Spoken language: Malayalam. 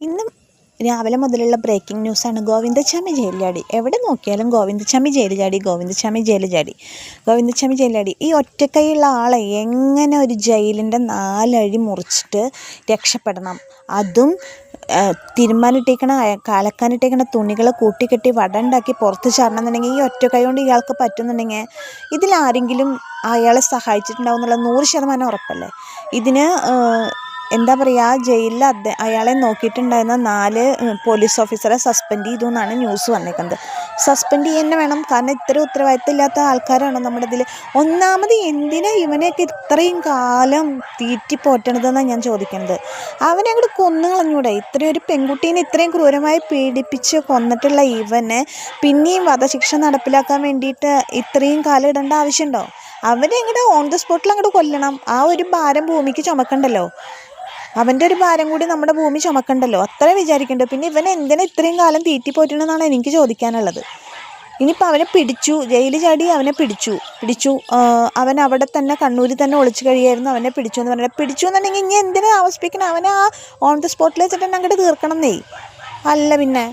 ഇന്നും രാവിലെ മുതലുള്ള ബ്രേക്കിംഗ് ന്യൂസാണ്. ഗോവിന്ദച്ചാമി ജയിൽ ചാടി. എവിടെ നോക്കിയാലും ഗോവിന്ദച്ചാമി ജയിൽ ചാടി, ഗോവിന്ദച്ചാമി ജയിൽ ചാടി, ഗോവിന്ദച്ചാമി ജയിൽ ചാടി. ഈ ഒറ്റക്കൈയുള്ള ആളെ എങ്ങനെ ഒരു ജയിലിൻ്റെ 4 അഴി മുറിച്ചിട്ട് രക്ഷപ്പെടണം? അതും തിരുമ്മാനിട്ടേക്കണ അലക്കാനിട്ടേക്കണ തുണികൾ കൂട്ടിക്കെട്ടി വട ഉണ്ടാക്കി പുറത്ത് ചാടണം എന്നുണ്ടെങ്കിൽ ഈ ഒറ്റക്കൈ കൊണ്ട് ഇയാൾക്ക് പറ്റുന്നുണ്ടെങ്കിൽ ഇതിലാരെങ്കിലും അയാളെ സഹായിച്ചിട്ടുണ്ടാവും എന്നുള്ള 100% ഉറപ്പല്ലേ? ഇതിന് എന്താ പറയുക, ജയിലിൽ അയാളെ നോക്കിയിട്ടുണ്ടായിരുന്ന 4 പോലീസ് ഓഫീസറെ സസ്പെൻഡ് ചെയ്തു എന്നാണ് ന്യൂസ് വന്നേക്കുന്നത്. സസ്പെൻഡ് ചെയ്യാൻ വേണം, കാരണം ഇത്ര ഉത്തരവാദിത്തമില്ലാത്ത ആൾക്കാരാണ് നമ്മുടെ ഇതിൽ. ഒന്നാമത് എന്തിനാ ഇവനെയൊക്കെ ഇത്രയും കാലം തീറ്റി പോറ്റണതെന്നാണ് ഞാൻ ചോദിക്കുന്നത്. അവനെ അങ്ങോട്ട് കൊന്നു കളഞ്ഞൂടെ? ഇത്രയും ഒരു പെൺകുട്ടീനെ ഇത്രയും ക്രൂരമായി പീഡിപ്പിച്ച് കൊന്നിട്ടുള്ള ഇവനെ പിന്നെയും വധശിക്ഷ നടപ്പിലാക്കാൻ വേണ്ടിയിട്ട് ഇത്രയും കാലം ഇടേണ്ട ആവശ്യമുണ്ടോ? അവനെ അങ്ങോട്ട് ഓൺ ദ സ്പോട്ടിൽ അങ്ങോട്ട് കൊല്ലണം. ആ ഒരു ഭാരം ഭൂമിക്ക് ചുമക്കണ്ടല്ലോ, അവൻ്റെ ഒരു ഭാരം കൂടി നമ്മുടെ ഭൂമി ചുമക്കണ്ടല്ലോ, അത്ര വിചാരിക്കേണ്ടത്. പിന്നെ ഇവൻ എന്തിനാ ഇത്രയും കാലം തീറ്റിപ്പോറ്റണമെന്നാണ് എനിക്ക് ചോദിക്കാനുള്ളത്. ഇനിയിപ്പോൾ അവനെ പിടിച്ചു, ജയിലിൽ ചാടി അവനെ പിടിച്ചു അവൻ അവിടെ തന്നെ കണ്ണൂരിൽ തന്നെ ഒളിച്ചു കഴിയായിരുന്നു. അവനെ പിടിച്ചു എന്ന് പറഞ്ഞാൽ പിടിച്ചു എന്നുണ്ടെങ്കിൽ ഇനി എന്തിനാ താമസിപ്പിക്കണം? അവനെ ആ ഓൺ ദ സ്പോട്ടിൽ വെച്ചിട്ട് തന്നെ അങ്ങോട്ട് തീർക്കണം എന്നേ. അല്ല പിന്നെ